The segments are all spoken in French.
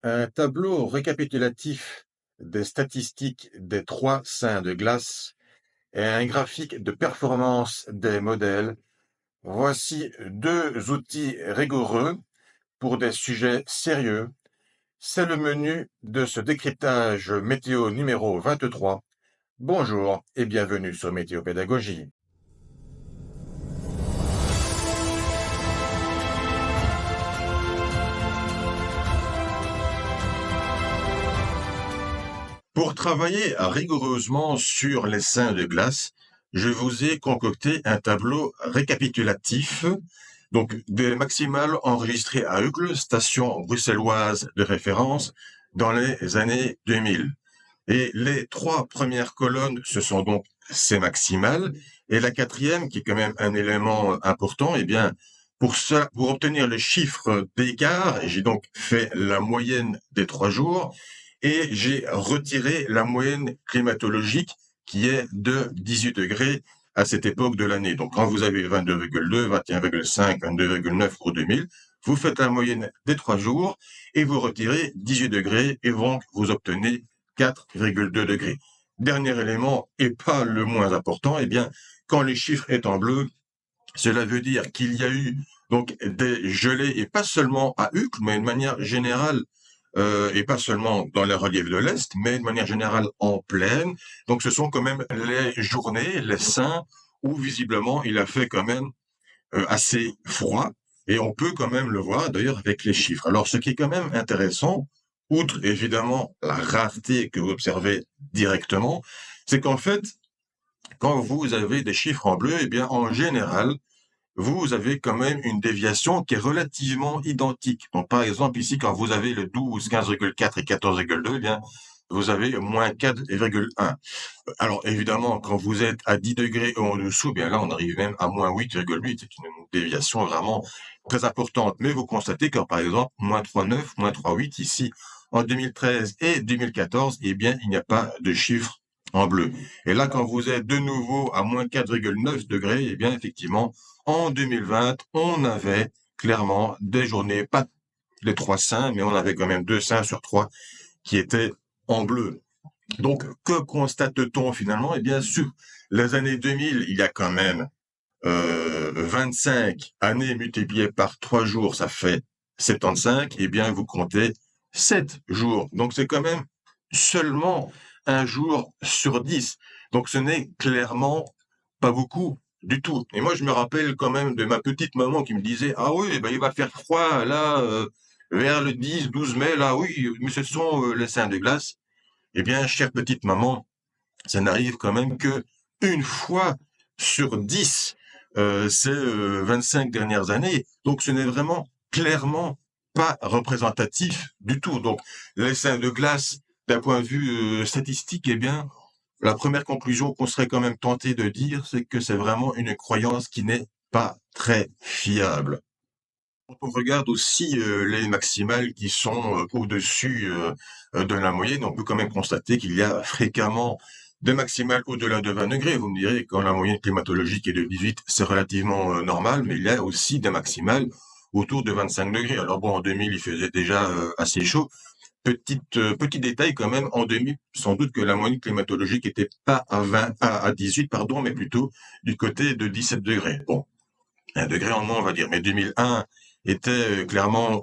Un tableau récapitulatif des statistiques des 3 seins de glace et un graphique de performance des modèles. Voici 2 outils rigoureux pour des sujets sérieux. C'est le menu de ce décryptage météo numéro 23. Bonjour et bienvenue sur Météopédagogie. Pour travailler rigoureusement sur les seins de glace, je vous ai concocté un tableau récapitulatif, donc des maximales enregistrées à Uccle, station bruxelloise de référence, dans les années 2000. Et les 3 premières colonnes, ce sont donc ces maximales, et la quatrième, qui est quand même un élément important, eh bien, pour ça, pour obtenir le chiffre d'écart, j'ai donc fait la moyenne des 3 jours, et j'ai retiré la moyenne climatologique qui est de 18 degrés à cette époque de l'année. Donc, quand vous avez 22,2, 21,5, 22,9 pour 2000, vous faites la moyenne des 3 jours et vous retirez 18 degrés et donc vous obtenez 4,2 degrés. Dernier élément, et pas le moins important, eh bien, quand les chiffres est en bleu, cela veut dire qu'il y a eu donc des gelées, et pas seulement à Uccle, mais de manière générale, et pas seulement dans les reliefs de l'Est, mais de manière générale en plaine. Donc ce sont quand même les journées, les seins, où visiblement il a fait quand même assez froid, et on peut quand même le voir d'ailleurs avec les chiffres. Alors ce qui est quand même intéressant, outre évidemment la rareté que vous observez directement, c'est qu'en fait, quand vous avez des chiffres en bleu, eh bien en général, vous avez quand même une déviation qui est relativement identique. Donc, par exemple, ici, quand vous avez le 12, 15,4 et 14,2, eh bien, vous avez moins 4,1. Alors, évidemment, quand vous êtes à 10 degrés ou en dessous, bien là, on arrive même à moins 8,8. C'est une déviation vraiment très importante. Mais vous constatez que, par exemple, moins 3,9, moins 3,8 ici, en 2013 et 2014, eh bien, il n'y a pas de chiffre en bleu. Et là, quand vous êtes de nouveau à moins 4,9 degrés, eh bien, effectivement, en 2020, on avait clairement des journées, pas les 3 seins, mais on avait quand même 2 seins sur 3 qui étaient en bleu. Donc, que constate-t-on finalement? Eh bien, sur les années 2000, il y a quand même 25 années multipliées par 3 jours, ça fait 75. Eh bien, vous comptez 7 jours. Donc, c'est quand même seulement un jour sur 10. Donc, ce n'est clairement pas beaucoup du tout. Et moi, je me rappelle quand même de ma petite maman qui me disait, ah oui, ben, il va faire froid là, vers le 10, 12 mai, là, oui, mais ce sont les seins de glace. Eh bien, chère petite maman, ça n'arrive quand même que une fois sur 10 ces 25 dernières années. Donc, ce n'est vraiment clairement pas représentatif du tout. Donc, les seins de glace, d'un point de vue statistique, eh bien, la première conclusion qu'on serait quand même tenté de dire, c'est que c'est vraiment une croyance qui n'est pas très fiable. Quand on regarde aussi les maximales qui sont au-dessus de la moyenne, on peut quand même constater qu'il y a fréquemment des maximales au-delà de 20 degrés. Vous me direz, quand la moyenne climatologique est de 18, c'est relativement normal, mais il y a aussi des maximales autour de 25 degrés. Alors bon, en 2000, il faisait déjà assez chaud. Petit détail quand même, en 2000, sans doute que la moyenne climatologique était pas à 20, à 18, pardon, mais plutôt du côté de 17 degrés. Bon, un degré en moins, on va dire. Mais 2001 était clairement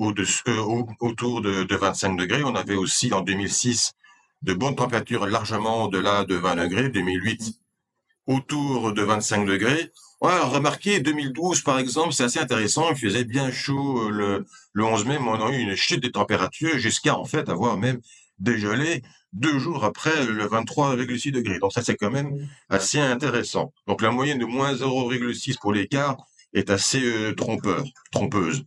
autour de 25 degrés. On avait aussi en 2006 de bonnes températures largement au-delà de 20 degrés. 2008 autour de 25 degrés. Ouais, remarquez, 2012 par exemple, c'est assez intéressant. Il faisait bien chaud le 11 mai, mais on a eu une chute des températures jusqu'à en fait avoir même dégelé 2 jours après le 23,6 degrés. Donc ça, c'est quand même assez intéressant. Donc la moyenne de moins 0,6 pour l'écart est assez trompeuse.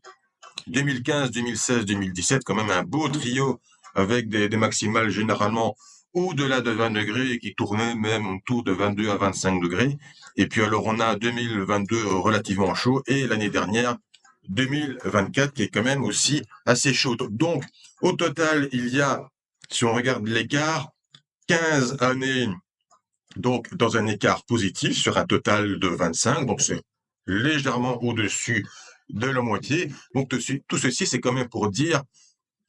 2015, 2016, 2017, quand même un beau trio avec des maximales généralement au-delà de 20 degrés et qui tournaient même autour de 22 à 25 degrés. Et puis alors on a 2022 relativement chaud et l'année dernière 2024 qui est quand même aussi assez chaud. Donc au total il y a, si on regarde l'écart, 15 années donc dans un écart positif sur un total de 25, donc c'est légèrement au-dessus de la moitié. Donc tout ceci, c'est quand même pour dire,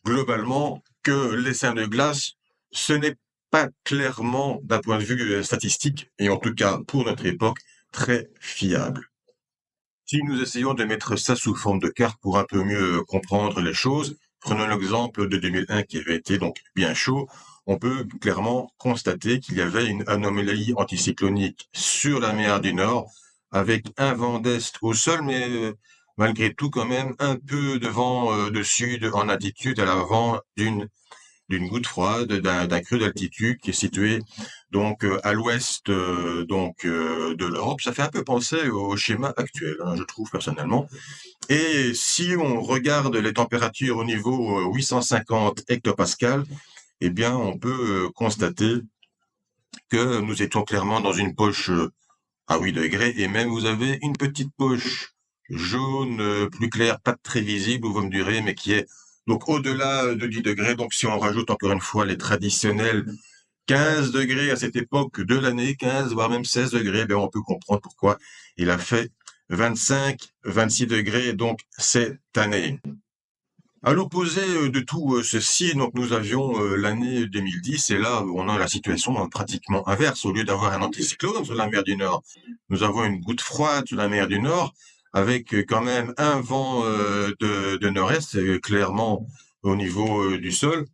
globalement, que les seins de glace, ce n'est pas clairement, d'un point de vue statistique, et en tout cas pour notre époque, très fiable. Si nous essayons de mettre ça sous forme de carte pour un peu mieux comprendre les choses, prenons l'exemple de 2001 qui avait été donc bien chaud, on peut clairement constater qu'il y avait une anomalie anticyclonique sur la mer du Nord, avec un vent d'est au sol, mais malgré tout quand même un peu de vent de sud en altitude à l'avant d'une goutte froide, d'un creux d'altitude qui est situé donc à l'ouest de l'Europe. Ça fait un peu penser au schéma actuel, hein, je trouve personnellement. Et si on regarde les températures au niveau 850 hectopascales, eh bien on peut constater que nous étions clairement dans une poche à 8 degrés, et même vous avez une petite poche jaune plus claire, pas très visible, vous me direz, mais qui est donc au-delà de 10 degrés. Donc si on rajoute encore une fois les traditionnels 15 degrés à cette époque de l'année, 15 voire même 16 degrés, ben on peut comprendre pourquoi il a fait 25, 26 degrés donc cette année. À l'opposé de tout ceci, donc nous avions l'année 2010, et là on a la situation pratiquement inverse. Au lieu d'avoir un anticyclone sur la mer du Nord, nous avons une goutte froide sur la mer du Nord, avec quand même un vent de nord-est, clairement au niveau du sol.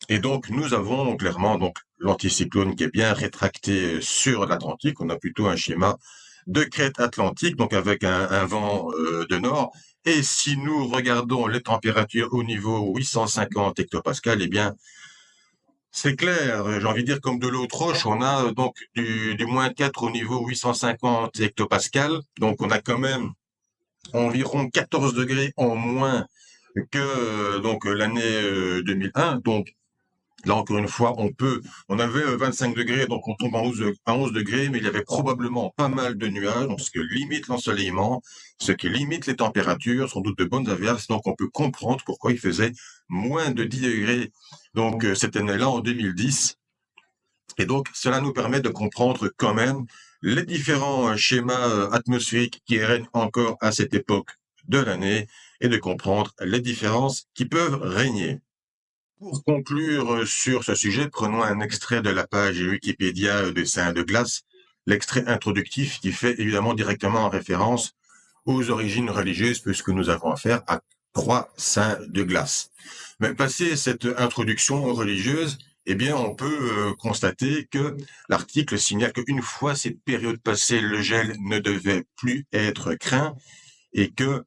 Et donc nous avons clairement donc l'anticyclone qui est bien rétracté sur l'Atlantique. On a plutôt un schéma de crête atlantique, donc avec un vent de nord. Et si nous regardons les températures au niveau 850 hectopascales, eh bien, c'est clair, j'ai envie de dire comme de l'eau de roche, on a donc du moins 4 au niveau 850 hectopascales. Donc on a quand même environ 14 degrés en moins que donc l'année 2001. Donc là, encore une fois, on avait 25 degrés, donc on tombe à 11 degrés, mais il y avait probablement pas mal de nuages, donc ce qui limite l'ensoleillement, ce qui limite les températures, sans doute de bonnes averses, donc on peut comprendre pourquoi il faisait moins de 10 degrés, donc cette année-là, en 2010. Et donc, cela nous permet de comprendre quand même les différents schémas atmosphériques qui règnent encore à cette époque de l'année, et de comprendre les différences qui peuvent régner. Pour conclure sur ce sujet, prenons un extrait de la page Wikipédia des saints de glace, l'extrait introductif qui fait évidemment directement référence aux origines religieuses, puisque nous avons affaire à 3 saints de glace. Mais passé cette introduction religieuse, eh bien, on peut constater que l'article signale qu'une fois cette période passée, le gel ne devait plus être craint, et que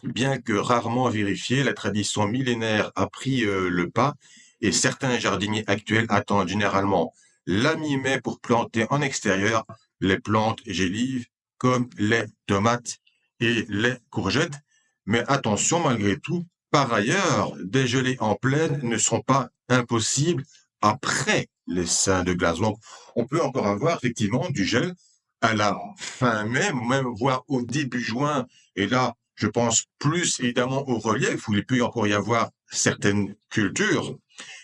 bien que rarement vérifiée, la tradition millénaire a pris le pas, et certains jardiniers actuels attendent généralement la mi-mai pour planter en extérieur les plantes gélives comme les tomates et les courgettes. Mais attention malgré tout, par ailleurs, des gelées en pleine ne sont pas impossibles après les saints de glace. Donc, on peut encore avoir effectivement du gel à la fin mai, ou même voire au début juin, et là, je pense plus évidemment au relief, où il peut encore y avoir certaines cultures,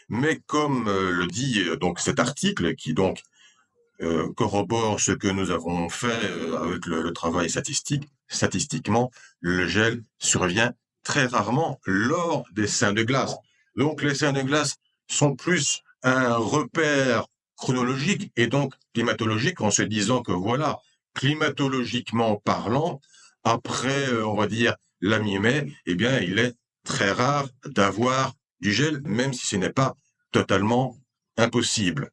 mais comme le dit donc cet article, qui donc corrobore ce que nous avons fait avec le travail statistique, statistiquement, le gel survient très rarement lors des seins de glace. Donc les seins de glace sont plus un repère chronologique et donc climatologique, en se disant que voilà, climatologiquement parlant, après, on va dire, la mi-mai, eh bien, il est très rare d'avoir du gel, même si ce n'est pas totalement impossible.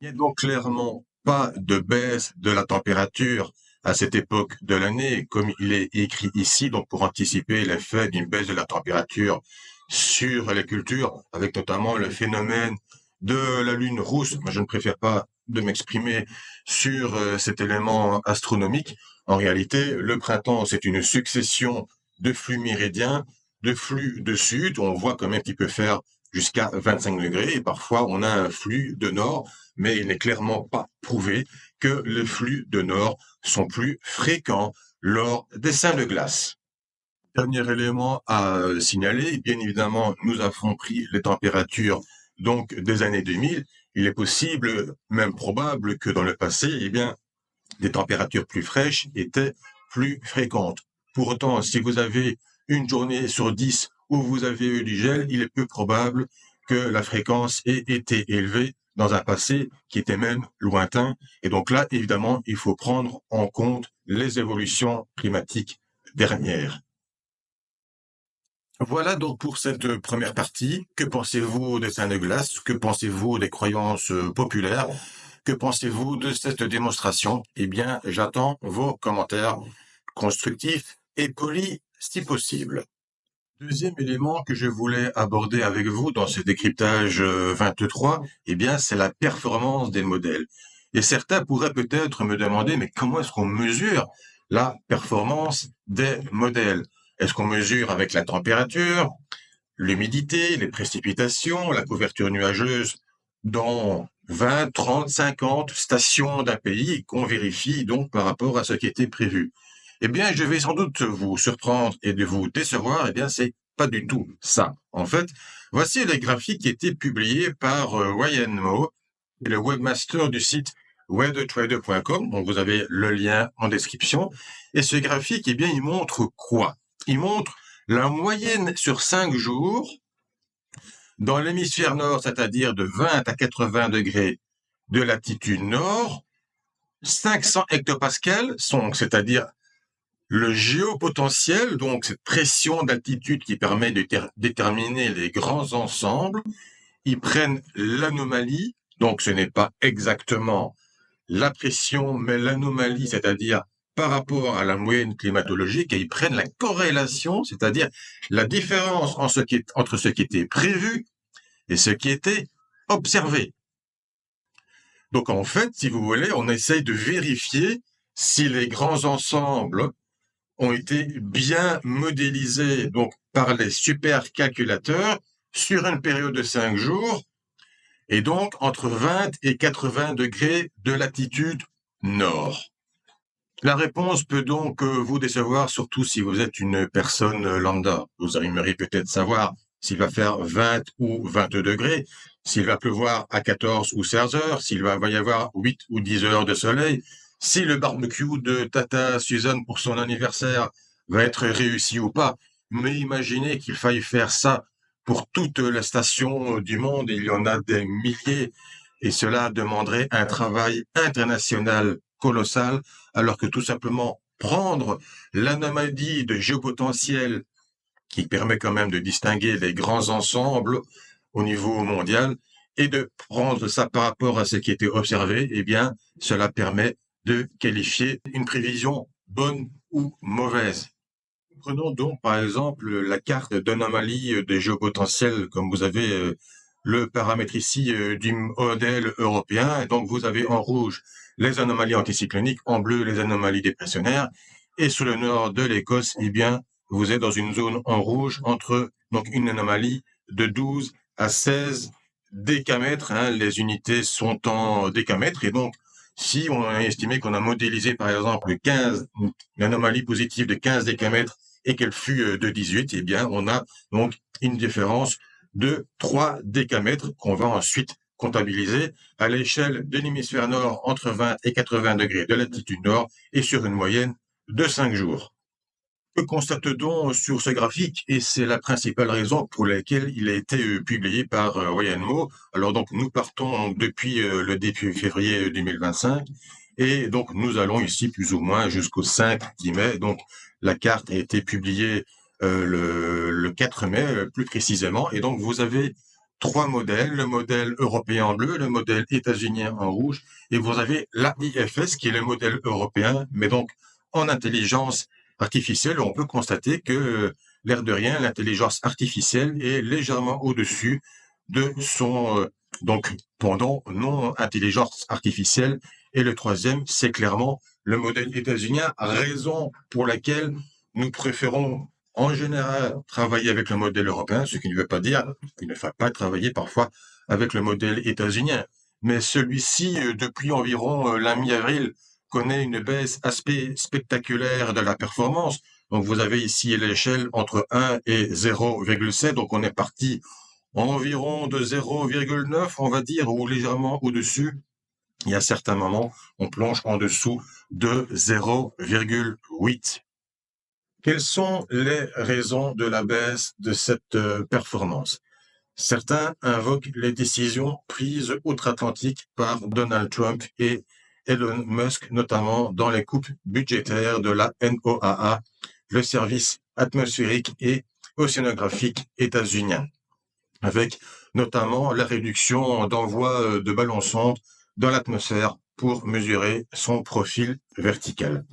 Il n'y a donc clairement pas de baisse de la température à cette époque de l'année, comme il est écrit ici, donc pour anticiper l'effet d'une baisse de la température sur les cultures, avec notamment le phénomène de la lune rousse. Moi, je ne préfère pas de m'exprimer sur cet élément astronomique. En réalité, le printemps, c'est une succession de flux méridiens, de flux de sud. On voit quand même qu'il peut faire jusqu'à 25 degrés, et parfois on a un flux de nord, mais il n'est clairement pas prouvé que les flux de nord sont plus fréquents lors des seins de glace. Dernier élément à signaler, bien évidemment, nous avons pris les températures donc des années 2000. Il est possible, même probable, que dans le passé, eh bien, des températures plus fraîches étaient plus fréquentes. Pour autant, si vous avez une journée sur 10 où vous avez eu du gel, il est peu probable que la fréquence ait été élevée dans un passé qui était même lointain. Et donc là, évidemment, il faut prendre en compte les évolutions climatiques dernières. Voilà donc pour cette première partie. Que pensez-vous des seins de glace? Que pensez-vous des croyances populaires? Que pensez-vous de cette démonstration? Eh bien, j'attends vos commentaires constructifs et polis si possible. Deuxième élément que je voulais aborder avec vous dans ce décryptage 23, eh bien, c'est la performance des modèles. Et certains pourraient peut-être me demander, mais comment est-ce qu'on mesure la performance des modèles? Est-ce qu'on mesure avec la température, l'humidité, les précipitations, la couverture nuageuse dans 20, 30, 50 stations d'un pays et qu'on vérifie donc par rapport à ce qui était prévu? Eh bien, je vais sans doute vous surprendre et de vous décevoir. Eh bien, c'est pas du tout ça. En fait, voici les graphiques qui étaient publiés par Ryan Moe, le webmaster du site weathertrader.com. Donc, vous avez le lien en description. Et ce graphique, eh bien, il montre quoi? Il montre la moyenne sur 5 jours dans l'hémisphère nord, c'est-à-dire de 20 à 80 degrés de latitude nord, 500 hectopascales, c'est-à-dire le géopotentiel, donc cette pression d'altitude qui permet de déterminer les grands ensembles, ils prennent l'anomalie, donc ce n'est pas exactement la pression, mais l'anomalie, c'est-à-dire par rapport à la moyenne climatologique, et ils prennent la corrélation, c'est-à-dire la différence entre ce qui était prévu et ce qui était observé. Donc en fait, si vous voulez, on essaye de vérifier si les grands ensembles ont été bien modélisés donc par les supercalculateurs sur une période de 5 jours, et donc entre 20 et 80 degrés de latitude nord. La réponse peut donc vous décevoir, surtout si vous êtes une personne lambda. Vous aimeriez peut-être savoir s'il va faire 20 ou 22 degrés, s'il va pleuvoir à 14 ou 16 heures, s'il va y avoir 8 ou 10 heures de soleil, si le barbecue de Tata Suzanne pour son anniversaire va être réussi ou pas. Mais imaginez qu'il faille faire ça pour toutes les stations du monde, il y en a des milliers, et cela demanderait un travail international colossal, alors que tout simplement prendre l'anomalie de géopotentiel qui permet quand même de distinguer les grands ensembles au niveau mondial et de prendre ça par rapport à ce qui était observé, eh bien, cela permet de qualifier une prévision bonne ou mauvaise. Prenons donc par exemple la carte d'anomalie de géopotentiel, comme vous avez le paramètre ici du modèle européen. Et donc vous avez en rouge les anomalies anticycloniques, en bleu les anomalies dépressionnaires, et sur le nord de l'Écosse, eh bien, vous êtes dans une zone en rouge entre donc une anomalie de 12 à 16 décamètres. Hein, les unités sont en décamètres, et donc si on a estimé qu'on a modélisé par exemple 15, une anomalie positive de 15 décamètres et qu'elle fut de 18, eh bien, on a donc une différence de 3 décamètres qu'on va ensuite comptabiliser à l'échelle de l'hémisphère nord entre 20 et 80 degrés de latitude nord et sur une moyenne de 5 jours. Que constate-t-on sur ce graphique? Et c'est la principale raison pour laquelle il a été publié par Ryan Moe. Alors donc, nous partons depuis le début février 2025 et donc nous allons ici plus ou moins jusqu'au 5 mai. Donc, la carte a été publiée le 4 mai plus précisément. Et donc, vous avez 3 modèles, le modèle européen en bleu, le modèle états-unien en rouge, et vous avez l'AIFS qui est le modèle européen, mais donc en intelligence artificielle, on peut constater que, l'air de rien, l'intelligence artificielle est légèrement au-dessus de son donc pendant non intelligence artificielle. Et le troisième, c'est clairement le modèle états-unien, raison pour laquelle nous préférons en général travailler avec le modèle européen, ce qui ne veut pas dire qu'il ne faut pas travailler parfois avec le modèle états-unien. Mais celui-ci, depuis environ la mi-avril, connaît une baisse assez spectaculaire de la performance. Donc vous avez ici l'échelle entre 1 et 0,7, donc on est parti environ de 0,9, on va dire, ou légèrement au-dessus. Et à certains moments, on plonge en dessous de 0,8. Quelles sont les raisons de la baisse de cette performance? Certains invoquent les décisions prises outre-Atlantique par Donald Trump et Elon Musk, notamment dans les coupes budgétaires de la NOAA, le service atmosphérique et océanographique états-unien, avec notamment la réduction d'envoi de ballons sondes dans l'atmosphère pour mesurer son profil vertical.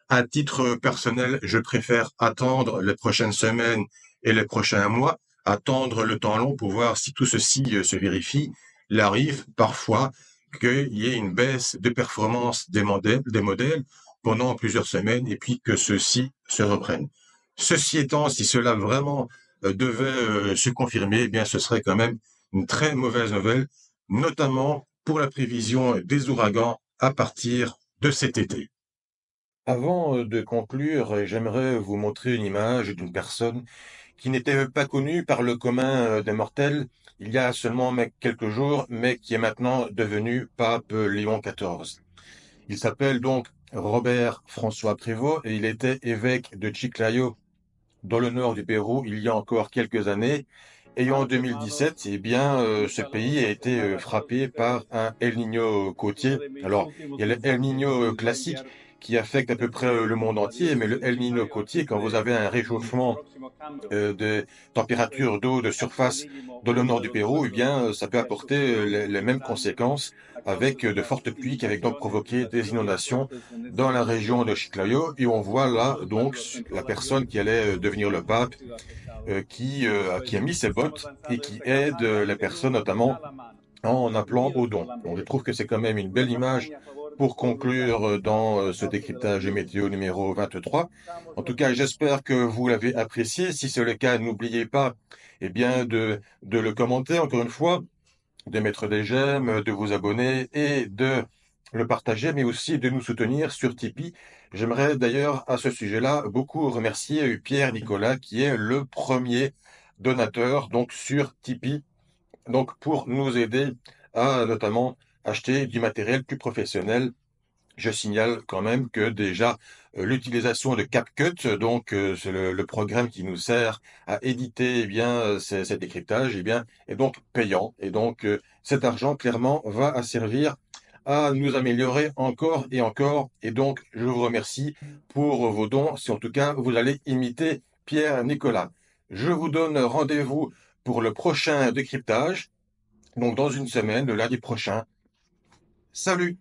À titre personnel, je préfère attendre les prochaines semaines et les prochains mois, attendre le temps long pour voir si tout ceci se vérifie. Il arrive parfois qu'il y ait une baisse de performance des modèles pendant plusieurs semaines et puis que ceux-ci se reprennent. Ceci étant, si cela vraiment devait se confirmer, eh bien, ce serait quand même une très mauvaise nouvelle, notamment pour la prévision des ouragans à partir de cet été. Avant de conclure, j'aimerais vous montrer une image d'une personne qui n'était pas connue par le commun des mortels il y a seulement quelques jours, mais qui est maintenant devenu pape Léon XIV. Il s'appelle donc Robert François Prévost et il était évêque de Chiclayo dans le nord du Pérou il y a encore quelques années. Et en 2017, eh bien, ce pays a été frappé par un El Niño côtier. Alors, il y a le El Niño classique qui affecte à peu près le monde entier, mais le El Niño côtier, quand vous avez un réchauffement de température d'eau de surface dans le nord du Pérou, eh bien, ça peut apporter les mêmes conséquences avec de fortes pluies qui avaient donc provoqué des inondations dans la région de Chiclayo. Et on voit là donc la personne qui allait devenir le pape, qui a mis ses bottes et qui aide la personne notamment en appelant au don. Donc je trouve que c'est quand même une belle image pour conclure dans ce décryptage météo numéro 23. En tout cas, j'espère que vous l'avez apprécié. Si c'est le cas, n'oubliez pas eh bien, de le commenter encore une fois, de mettre des j'aime, de vous abonner et de le partager, mais aussi de nous soutenir sur Tipeee. J'aimerais d'ailleurs à ce sujet-là beaucoup remercier Pierre Nicolas qui est le premier donateur donc sur Tipeee donc pour nous aider à notamment acheter du matériel plus professionnel. Je signale quand même que déjà l'utilisation de CapCut, donc c'est le programme qui nous sert à éditer eh bien ces décryptages, eh bien est donc payant et donc cet argent clairement va à servir à nous améliorer encore et encore. Et donc je vous remercie pour vos dons. Si en tout cas vous allez imiter Pierre Nicolas, je vous donne rendez-vous pour le prochain décryptage donc dans une semaine, le lundi prochain. Salut!